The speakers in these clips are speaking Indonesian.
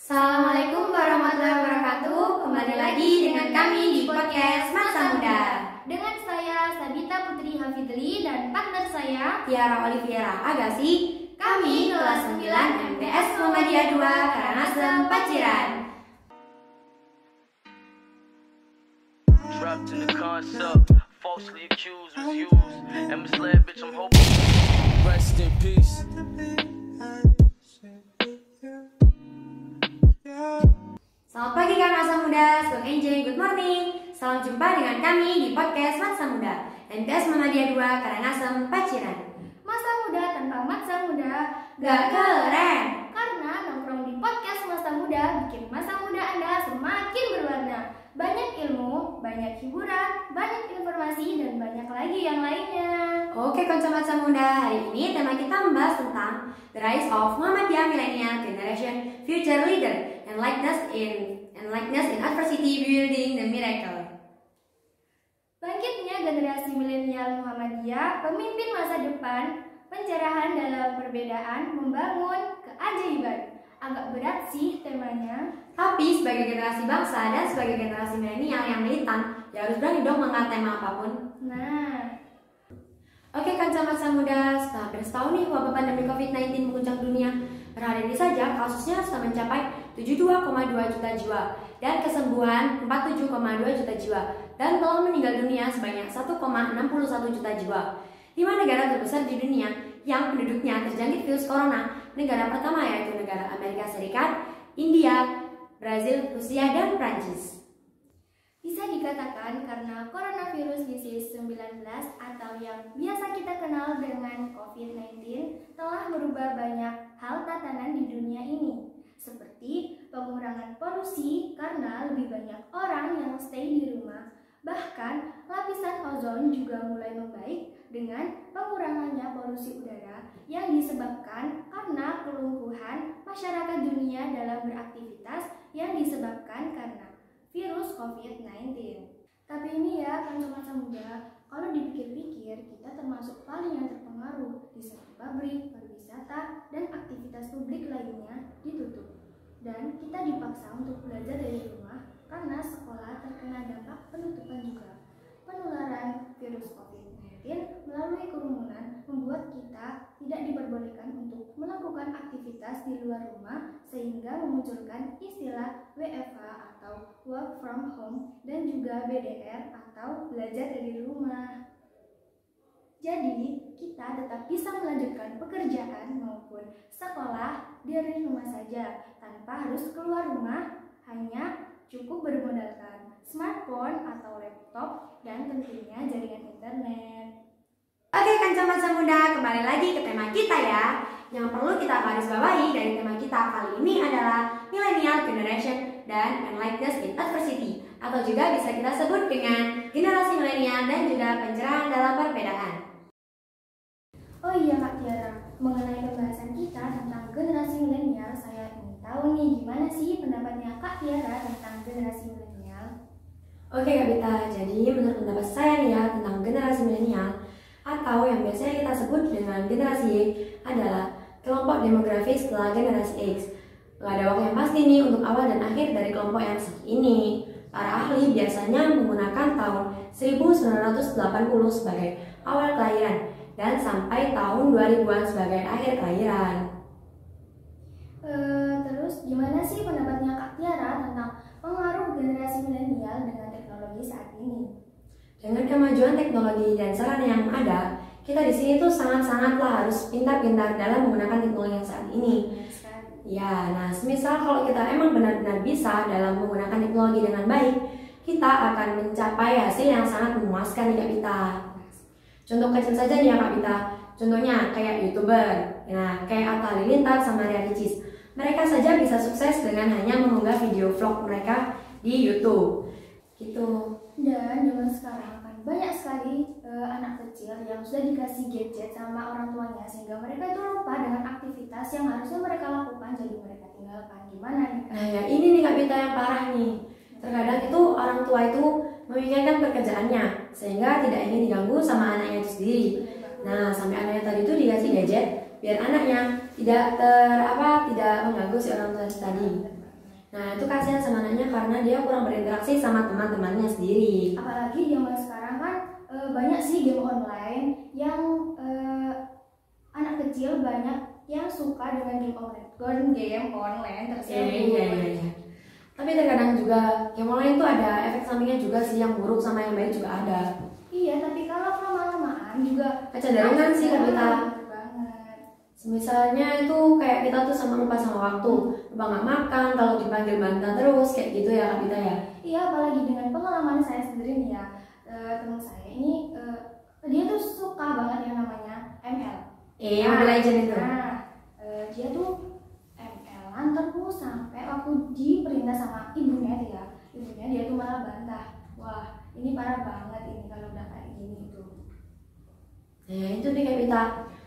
Assalamualaikum warahmatullahi wabarakatuh. Kembali lagi dengan kami di podcast Masa Muda. Dengan saya Sabita Putri Hafidli dan partner saya Tiara Oliviera Agassi. Kami kelas 9 MTS Muhammadiyah 2 Karangasem Paciran. Trapped in the concept, falsely accused, was used, and misled, bitch, I'm hoping. Rest in peace. Selamat pagi Kak Masa Muda, Selamat enjoy, good morning. Salam jumpa dengan kami di podcast Masa Muda MTS Muhammadiyah 2 Karangasem Paciran. Masa Muda tanpa Masa Muda Gak keren. Karena nongkrong di podcast Masa Muda bikin masa muda Anda semakin berwarna. Banyak ilmu, banyak hiburan, banyak informasi, dan banyak lagi yang lainnya. Oke Konco Masa Muda, hari ini tema kita membahas tentang The Rise of Muhammadiyah Millennial Generation Future Leader and Likeness in Adversity Building the Miracle. Bangkitnya generasi milenial Muhammadiyah, pemimpin masa depan, pencerahan dalam perbedaan, membangun keajaiban. Agak berat sih temanya. Tapi sebagai generasi bangsa dan sebagai generasi milenial yang militan, ya harus berani dong mengangkat tema apapun. Nah, Oke Kanca Masa Muda, setelah hampir setahun nih wabah pandemi COVID-19 mengguncang dunia. Per hari ini saja kasusnya sudah mencapai 72,2 juta jiwa dan kesembuhan 47,2 juta jiwa dan telah meninggal dunia sebanyak 1,61 juta jiwa. 5 negara terbesar di dunia yang penduduknya terjangkit virus corona, negara pertama yaitu negara Amerika Serikat, India, Brazil, Rusia, dan Prancis. bisa dikatakan karena coronavirus disease 19 atau yang biasa kita kenal dengan COVID-19 telah merubah banyak hal tatanan di dunia ini, seperti pengurangan polusi karena lebih banyak orang yang stay di rumah. Bahkan lapisan ozon juga mulai membaik dengan pengurangannya polusi udara yang disebabkan karena kelumpuhan masyarakat dunia dalam beraktivitas yang disebabkan karena virus COVID-19. Tapi ini ya, kan masa muda, kalau dipikir-pikir kita termasuk paling yang terpengaruh di saat pabrik, pariwisata, dan aktivitas publik lainnya ditutup. Dan kita dipaksa untuk belajar dari rumah karena sekolah terkena dampak penutupan juga. Penularan virus COVID-19 melalui kerumunan membuat kita tidak diperbolehkan untuk melakukan aktivitas di luar rumah sehingga memunculkan istilah WFH atau work from home dan juga BDR atau belajar dari rumah. Jadi, kita tetap bisa melanjutkan pekerjaan maupun sekolah dari rumah saja tanpa harus keluar rumah, hanya cukup bermodalkan smartphone atau laptop dan tentunya jaringan internet. Oke Kanca Masa Muda, kembali lagi ke tema kita ya. Yang perlu kita garis bawahi dari tema kita kali ini adalah Millennial Generation dan Likeness in Adversity, atau juga bisa kita sebut dengan generasi milenial dan juga pencerahan dalam perbedaan. Oh iya Kak Tiara, mengenai pembahasan kita tentang generasi milenial, saya ingin tahu nih gimana sih pendapatnya Kak Tiara tentang generasi milenial? Oke Kak Bita, jadi menurut pendapat saya nih ya tentang generasi milenial atau yang biasanya kita sebut dengan generasi Y adalah kelompok demografis setelah generasi X. Gak ada waktu yang pasti nih untuk awal dan akhir dari kelompok yang satu ini. Para ahli biasanya menggunakan tahun 1980 sebagai awal kelahiran dan sampai tahun 2000-an sebagai akhir kelahiran. Terus gimana sih pendapatnya Kak Tiara tentang pengaruh generasi milenial dengan teknologi saat ini? Dengan kemajuan teknologi dan sarana yang ada, kita di sini tuh sangat-sangatlah harus pintar-pintar dalam menggunakan teknologi yang saat ini. Ya, nah semisal kalau kita emang benar-benar bisa dalam menggunakan teknologi dengan baik, kita akan mencapai hasil yang sangat memuaskan nih Kak Bita. Contoh kecil saja nih ya Kak Bita, contohnya kayak YouTuber, nah kayak Atta Halilintar sama Ria Ricis. Mereka saja bisa sukses dengan hanya mengunggah video vlog mereka di YouTube. Gitu. Dan zaman sekarang kan banyak sekali anak kecil yang sudah dikasih gadget sama orang tuanya sehingga mereka itu lupa dengan aktivitas yang harusnya mereka lakukan, jadi mereka tinggalkan. Gimana nih? Nah ya ini nih Kak Bita yang parah nih. Terkadang itu orang tua itu memikirkan pekerjaannya sehingga tidak ingin diganggu sama anaknya itu sendiri. Nah sampai anaknya tadi itu dikasih gadget biar anaknya tidak mengganggu si orang tua tadi. Nah itu kasihan sama anaknya karena dia kurang berinteraksi sama teman-temannya sendiri. Apalagi zaman sekarang kan banyak sih game online yang anak kecil banyak yang suka dengan game online tersebut. Iya. Tapi terkadang juga game online itu ada efek sampingnya juga sih, yang buruk sama yang baik juga ada. Iya, tapi kalau lama-lamaan juga Kecenderungan sih Kak Bita. banget. Misalnya itu kayak kita tuh sama lupa sama waktu, lupa nggak makan, kalau dipanggil bantah terus kayak gitu ya Kak Bita ya. Iya, apalagi dengan pengalaman saya sendiri nih ya, teman saya ini dia tuh suka banget yang namanya ML. Mobile Legends itu. Dia tuh ML-an terus sampai waktu diperintah sama ibunya dia tuh malah bantah. Wah, ini parah banget ini kalau udah kayak gini tuh. Ya itu nih Kak Bita.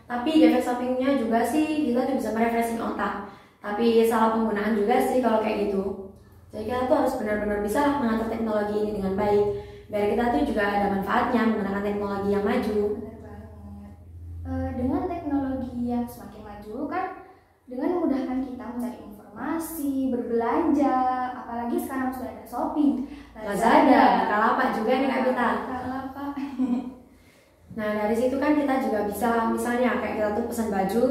Tapi efek sampingnya juga sih kita tuh bisa merefreshing otak. Tapi salah penggunaan juga sih kalau kayak gitu. Jadi kita tuh harus benar-benar bisa mengatur teknologi ini dengan baik. Biar kita tuh juga ada manfaatnya menggunakan teknologi yang maju. Benar banget. Dengan teknologi yang semakin maju kan, dengan memudahkan kita mencari informasi, berbelanja, apalagi sekarang sudah ada Shopee, Lazada, Bukalapak juga nih Kak Bita. Bukalapak. Nah dari situ kan kita juga bisa misalnya kayak kita tuh pesan baju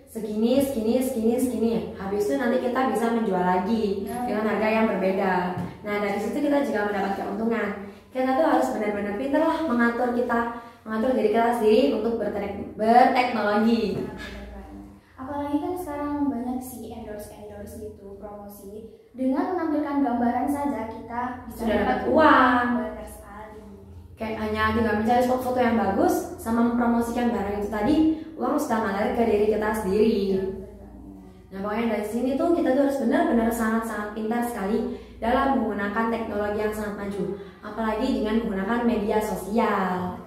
segini. Habis itu nanti kita bisa menjual lagi dengan harga yang berbeda. Nah dari situ kita juga mendapat keuntungan. Kita tuh harus benar-benar pintar lah mengatur diri kita sendiri untuk berteknologi. Apalagi kan sekarang banyak sih endorse gitu, promosi. Dengan menampilkan gambaran saja kita bisa Sudah dapat uang. Benar sekali. Kayak hanya tinggal mencari foto-foto yang bagus sama mempromosikan barang itu tadi, uang sudah mengalir ke diri kita sendiri. Nah pokoknya dari sini tuh kita tuh harus benar-benar sangat-sangat pintar sekali dalam menggunakan teknologi yang sangat maju, apalagi dengan menggunakan media sosial.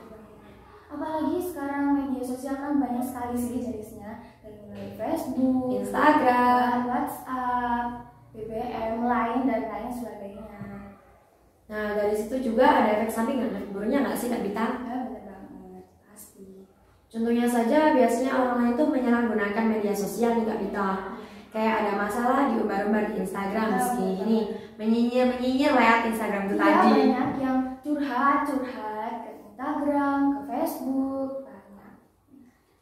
Apalagi sekarang media sosial kan banyak sekali sih jenisnya, dari mulai Facebook, Instagram, WhatsApp, BBM, Line dan lain sebagainya. Nah dari situ juga ada efek samping dan efek buruknya nggak sih Kak Bita? Benar banget, pasti. Contohnya saja biasanya orang lain itu menyalahgunakan media sosial nih Kak Bita. Kayak ada masalah diumbar-umbar di Instagram meski ini menyinyir lewat Instagram itu tadi. Banyak yang curhat ke Instagram, ke Facebook, banyak.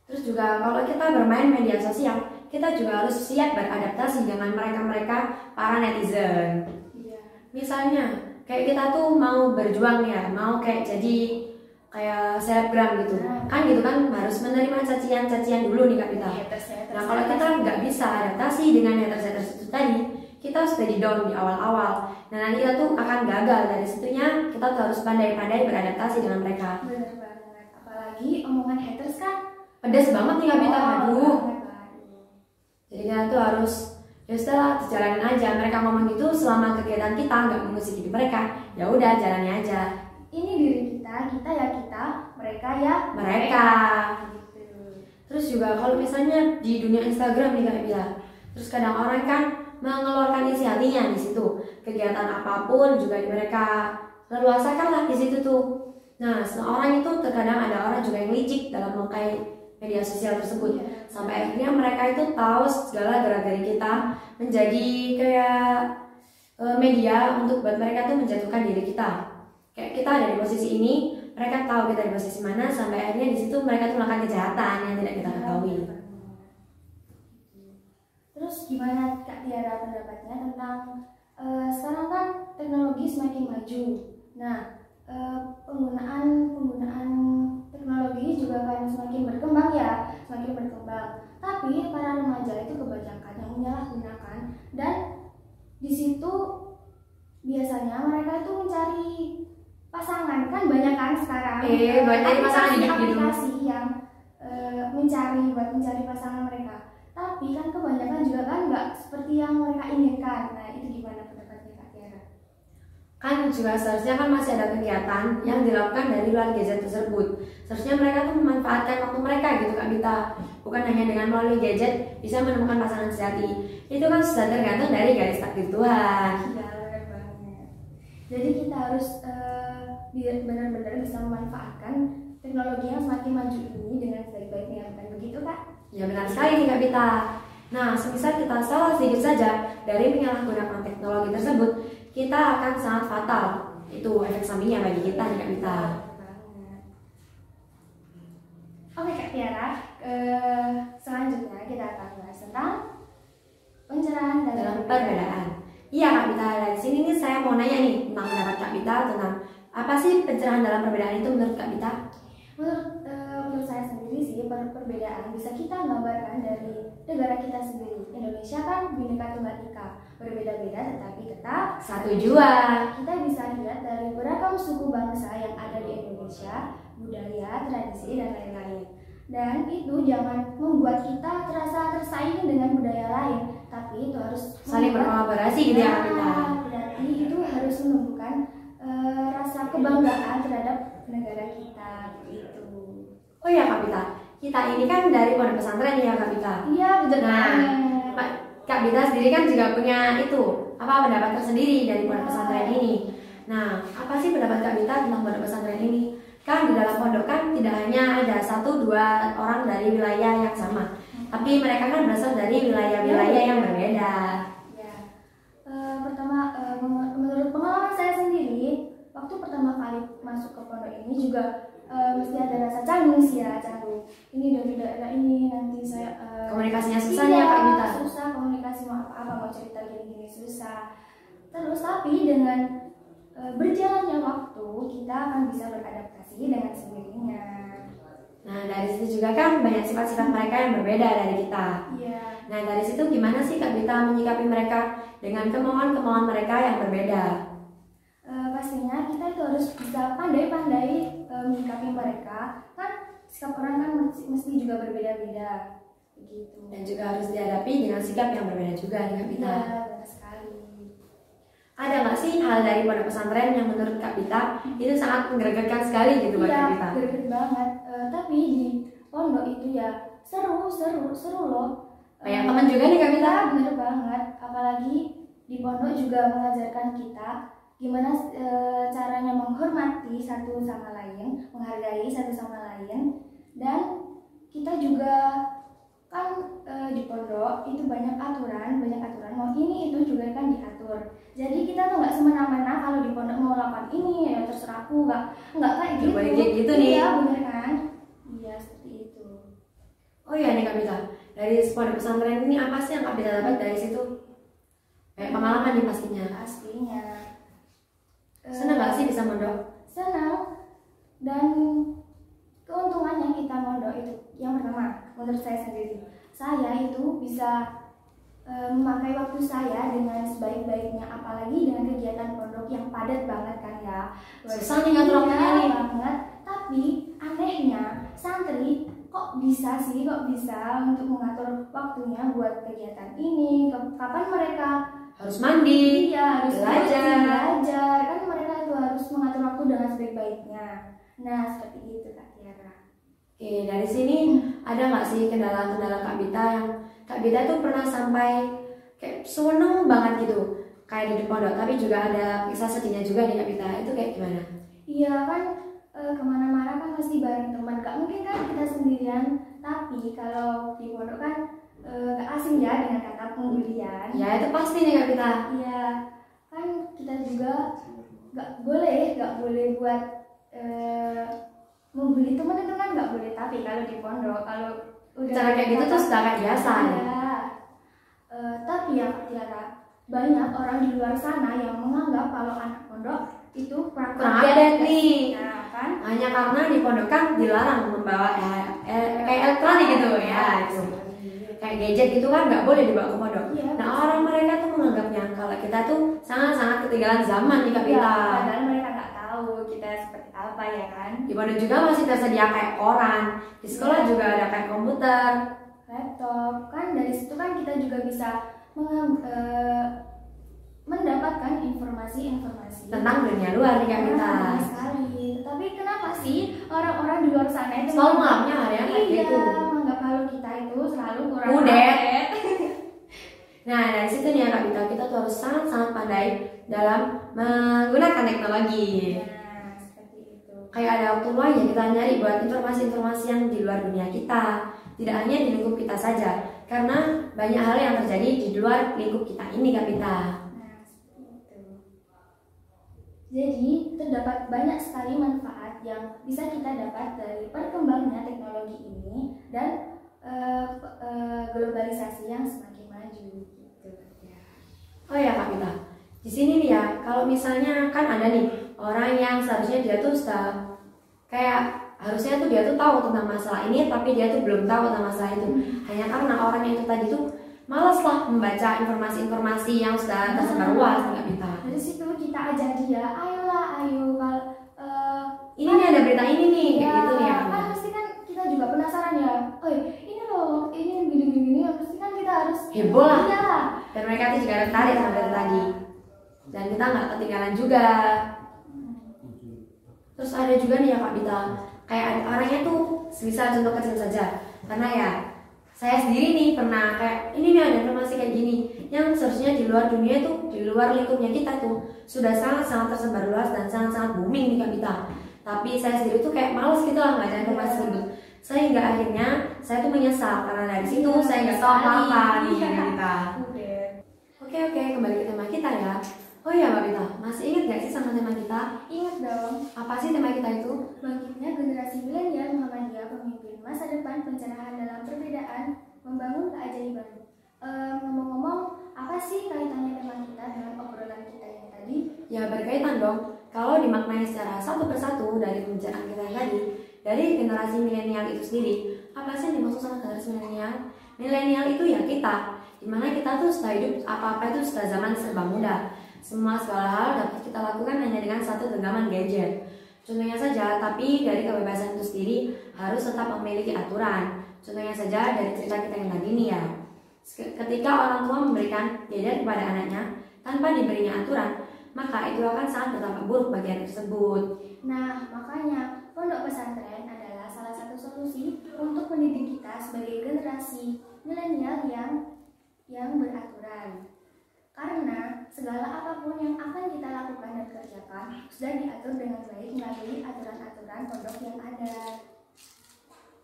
Terus juga kalau kita bermain media sosial, kita juga harus siap beradaptasi dengan mereka para netizen. Iya. Misalnya kayak kita tuh mau berjuang ya, mau kayak jadi kayak selebgram gitu, kan gitu kan harus menerima cacian dulu nih Kak Bita. Nah kalau kita nggak bisa adaptasi dengan haters itu tadi, kita sudah di down di awal-awal. Nah nanti kita tuh akan gagal dari situnya. Kita tuh harus pandai-pandai beradaptasi dengan mereka. Benar banget. Apalagi omongan haters kan Pedas banget nih Kak Bita, aduh. banget. Jadi kita tuh harus ya sudah dijalanin aja. Mereka ngomong gitu selama kegiatan kita nggak mengusik hidup mereka, ya udah jalani aja. Ini diri kita ya kita, mereka ya Mereka. Gitu. Terus juga kalau misalnya di dunia Instagram nih Kak Bita, terus kadang orang kan mengeluarkan isi hatinya di situ. Kegiatan apapun juga mereka leluasakan lah di situ tuh. Nah, seorang itu terkadang ada orang juga yang licik dalam memakai media sosial tersebut. Sampai akhirnya mereka itu tahu segala gerak-gerik kita menjadi kayak media untuk buat mereka tuh menjatuhkan diri kita. Kayak kita ada di posisi ini, mereka tahu kita di posisi mana, sampai akhirnya di situ mereka tuh melakukan kejahatan yang tidak kita ketahui. Terus gimana Kak Tiara pendapatnya tentang sekarang kan teknologi semakin maju. Nah, penggunaan teknologi juga akan semakin berkembang. Tapi para remaja itu kebanyakan yang menyalahgunakan, dan di situ biasanya mereka itu mencari pasangan, kan banyak kan sekarang banyak pasangan di aplikasi yang mencari pasangan mereka. Tapi kan kebanyakan juga kan nggak seperti yang mereka inginkan. Nah itu gimana pendapatnya Kak Tiara? Kan juga seharusnya kan masih ada kegiatan yang dilakukan dari luar gadget tersebut. Seharusnya mereka tuh memanfaatkan waktu mereka gitu Kak Bita. Bukan hanya dengan melalui gadget bisa menemukan pasangan sejati. Itu kan sudah tergantung dari garis takdir Tuhan. Iya, benar banget. Jadi kita harus benar-benar bisa memanfaatkan teknologi yang semakin maju ini dengan sebaik-baiknya, bukan begitu Kak? Ya benar sekali nih Kak Bita. Nah, semisal kita salah sedikit saja dari menyalahgunakan teknologi tersebut, kita akan sangat fatal. Itu efek sampingnya bagi kita nih Kak Mita. Oke Kak Tiara, selanjutnya kita akan bahas tentang pencerahan dalam perbedaan. Iya Kak Mita, dari sini nih saya mau nanya nih tentang pendapat Kak Mita tentang apa sih pencerahan dalam perbedaan itu menurut Kak Mita? Menurut saya sendiri sih, perbedaan bisa kita gambarkan dari negara kita sendiri. Indonesia kan Bhinneka Tunggal Ika, berbeda-beda tetapi tetap satu jua. Kita bisa lihat dari beragam suku bangsa yang ada di Indonesia, budaya, tradisi, dan lain-lain. Dan itu jangan membuat kita terasa tersaing dengan budaya lain, tapi itu harus saling berkolaborasi gitu ya Kak Mita. Berarti itu harus menumbuhkan rasa kebanggaan terhadap negara kita gitu. Oh ya Kak Mita, kita ini kan dari pondok pesantren ya Kak Mita. Iya betul. Nah, Kak Mita sendiri kan juga punya itu pendapat tersendiri dari pondok pesantren ini. Nah, apa sih pendapat Kak Mita tentang pondok pesantren ini? Kan di dalam pondok kan tidak hanya ada 1-2 orang dari wilayah yang sama, tapi mereka kan berasal dari wilayah-wilayah yang berbeda. Ya. Pertama, menurut pengalaman saya sendiri, waktu pertama kali masuk ke pondok ini juga mesti ada rasa canggung sih ya, canggung. Ini dari daerah ini, nanti saya komunikasinya susah ya Kak Mita. Susah komunikasi, mau apa mau cerita gini-gini susah. Terus tapi dengan berjalannya waktu kita akan bisa beradaptasi dengan sendirinya. Nah dari situ juga kan banyak sifat-sifat mereka yang berbeda dari kita. Iya. Nah dari situ gimana sih Kak Mita menyikapi mereka dengan kemauan-kemauan mereka yang berbeda? Pastinya kita itu harus bisa pandai-pandai menyikapi mereka. Kan sikap orang kan mesti juga berbeda-beda begitu. Dan juga harus dihadapi dengan sikap yang berbeda juga nih Kak Mita. Iya, benar sekali. Ada nggak sih hal dari pondok pesantren yang menurut Kak Mita itu sangat menggerakkan sekali gitu buat Kak Mita? Iya, greget banget. Tapi di pondok itu ya seru loh. Banyak teman juga nih Kak Mita. Bener banget. Apalagi di pondok juga mengajarkan kita gimana caranya menghormati satu sama lain, menghargai satu sama lain, dan kita juga kan di pondok itu banyak aturan, mau ini itu juga kan diatur. Jadi kita tuh nggak semena-mena kalau di pondok mau lakukan ini ya terserah aku, nggak kayak gitu. Kayak gitu nih. Iya bener kan? Iya seperti itu. Oh iya nih Kak Mita, dari pondok pesantren ini apa sih yang Kak Mita dapat dari situ? Kayak pengalaman nih pastinya. Pastinya. Senang nggak sih bisa mondok? Senang. Dan keuntungannya kita mondok itu yang pertama menurut saya sendiri, saya itu bisa memakai waktu saya dengan sebaik-baiknya, apalagi dengan kegiatan pondok yang padat banget kan ya. Susah nih ngatur waktunya nih banget. Tapi anehnya santri kok bisa untuk mengatur waktunya buat kegiatan ini, kapan mereka harus mandi, iya, harus belajar kan mereka itu harus mengatur waktu dengan sebaik-baiknya. Nah seperti itu Kak Tiara. Oke, dari sini ada nggak sih kendala-kendala Kak Mita yang Kak Mita tuh pernah sampai kayak seneng banget gitu kayak di pondok, tapi juga ada kisah sedihnya juga nih Kak Mita, itu kayak gimana? Iya kan, kemana-mana kan pasti bareng teman, gak mungkin kan kita sendirian. Tapi kalau di pondok kan gak asing ya dengan kata pembulian. Ya itu pasti nih Kak Mita. Iya kan, kita juga gak boleh buat membuli teman itu kan gak boleh. Tapi kalau di pondok, kalau udah cara kayak gitu tuh sudah kayak biasa ya. Tapi ya Kak Tiara, banyak orang di luar sana yang menganggap kalau anak pondok itu kurang update nih. Nah, kan? Hanya karena di pondok kan dilarang membawa kayak elektronik gitu ya, itu kayak gadget gitu kan nggak boleh dibawa ke pondok. Iya. Nah orang mereka tuh menganggapnya kalau kita tuh sangat-sangat ketinggalan zaman nih Kak Mita. Ya, padahal mereka nggak tahu kita seperti apa ya kan. Di pondok juga masih tersedia kayak koran, di sekolah juga ada kayak komputer, laptop. Kan dari situ kan kita juga bisa mendapatkan informasi tentang dunia luar nih Kak Mita. Sekali. Tapi kenapa sih orang-orang di luar sana itu selalu menganggapnya hal yang kayak gitu? Menganggap kalau kita itu selalu kurang update. Nah dari situ nih ya Kak Mita, kita tuh harus sangat-sangat pandai dalam menggunakan teknologi. Nah, seperti itu. Kayak ada waktu luang ya kita nyari buat informasi-informasi yang di luar dunia kita. Tidak hanya di lingkup kita saja, karena banyak hal yang terjadi di luar lingkup kita ini, Kapita. Nah, seperti itu. Jadi, terdapat banyak sekali manfaat yang bisa kita dapat dari perkembangannya teknologi ini dan globalisasi yang semakin maju gitu ya. Oh ya, Kapita. Di sini nih ya, kalau misalnya kan ada nih orang yang seharusnya dia tuh sudah kayak harusnya tuh dia tuh tahu tentang masalah ini, tapi dia tuh belum tahu tentang masalah itu. Hanya karena orangnya itu tadi tuh malas lah membaca informasi-informasi yang sudah tersebar luas, nggak bisa. Dari situ kita ajak dia, ayolah, ayo kalau ini nih ada berita ini nih, ya, kayak gitu ya. kan pasti kan kita juga penasaran ya. Oh ini loh, ini gini-gini, pasti kan kita harus heboh lah. Iya. Dan mereka tuh juga tertarik sama dari tadi. Dan kita nggak ketinggalan juga. Terus ada juga nih ya Kak Bita, kayak ada orangnya tuh bisa contoh kecil saja. Karena ya saya sendiri nih pernah kayak ini nih ada informasi kayak gini yang seharusnya di luar dunia tuh, di luar lingkupnya kita tuh sudah sangat-sangat tersebar luas dan sangat-sangat booming nih Kak Bita. Tapi saya sendiri tuh kayak males gitu lah nggak ada informasi tersebut. Sehingga akhirnya saya tuh menyesal karena dari situ saya nggak tahu apa-apa nih Kak Bita. Oke, kembali ke tema kita ya. Oh iya Mbak Bita, masih ingat gak sih sama tema kita? Ingat dong. Apa sih tema kita itu? Bangkitnya generasi milenial Muhammadiyah, pemimpin masa depan, pencerahan dalam perbedaan, membangun keajaiban. Ngomong-ngomong, apa sih kaitannya tema kita dengan obrolan kita yang tadi? Ya berkaitan dong. Kalau dimaknai secara satu persatu dari pembicaraan kita yang tadi, dari generasi milenial itu sendiri, apa sih yang dimaksud sama generasi milenial? Milenial itu ya kita, dimana kita tuh sudah hidup apa-apa itu sudah zaman serba mudah. Semua segala hal dapat kita lakukan hanya dengan satu genggaman gadget. Contohnya saja, tapi dari kebebasan itu sendiri harus tetap memiliki aturan. Contohnya saja dari cerita kita yang tadi nih ya. Ketika orang tua memberikan gadget kepada anaknya tanpa diberinya aturan, maka itu akan sangat berdampak buruk bagi anak tersebut. Nah, makanya pondok pesantren adalah salah satu solusi untuk mendidik kita sebagai generasi milenial yang beraturan. Karena segala apapun yang akan kita lakukan dan kerjakan sudah diatur dengan baik melalui aturan-aturan pondok yang ada.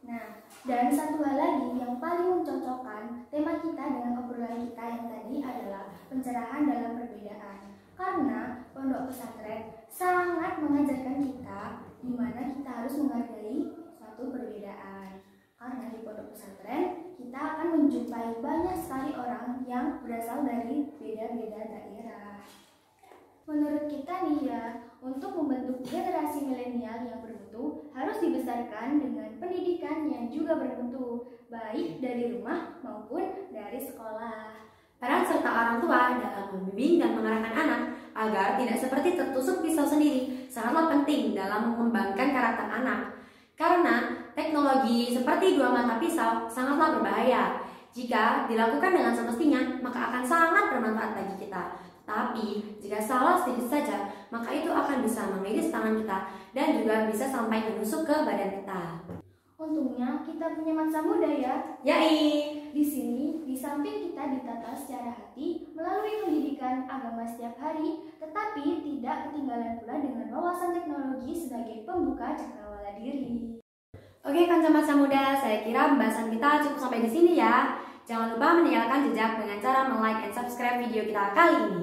Nah, dan satu hal lagi yang paling mencocokkan tema kita dengan obrolan kita yang tadi adalah pencerahan dalam perbedaan. Karena pondok pesantren sangat mengajarkan kita di mana kita harus menghargai suatu perbedaan. Karena di pondok pesantren kita akan menjumpai banyak sekali orang yang berasal dari beda-beda daerah. Menurut kita nih ya, untuk membentuk generasi milenial yang bermutu harus dibesarkan dengan pendidikan yang juga bermutu, baik dari rumah maupun dari sekolah. Peran serta orang tua dalam membimbing dan mengarahkan anak agar tidak seperti tertusuk pisau sendiri sangatlah penting dalam mengembangkan karakter anak. Karena teknologi seperti dua mata pisau sangatlah berbahaya. Jika dilakukan dengan semestinya, maka akan sangat bermanfaat bagi kita. Tapi, jika salah sedikit saja, maka itu akan bisa mengiris tangan kita dan juga bisa sampai menusuk ke badan kita. Untungnya kita punya masa muda ya. Yai! Di sini, di samping kita ditata secara hati melalui pendidikan agama setiap hari, tetapi tidak ketinggalan pula dengan wawasan teknologi sebagai pembuka cakrawala diri. Oke kanca masa muda, saya kira pembahasan kita cukup sampai di sini ya. Jangan lupa meninggalkan jejak dengan cara like and subscribe video kita kali ini.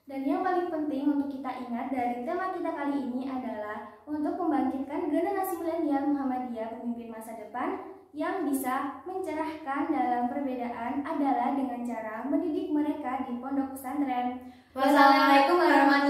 Dan yang paling penting untuk kita ingat dari tema kita kali ini adalah untuk membangkitkan generasi milenial Muhammadiyah pemimpin masa depan yang bisa mencerahkan dalam perbedaan adalah dengan cara mendidik mereka di pondok pesantren. Wassalamualaikum warahmatullahi wabarakatuh.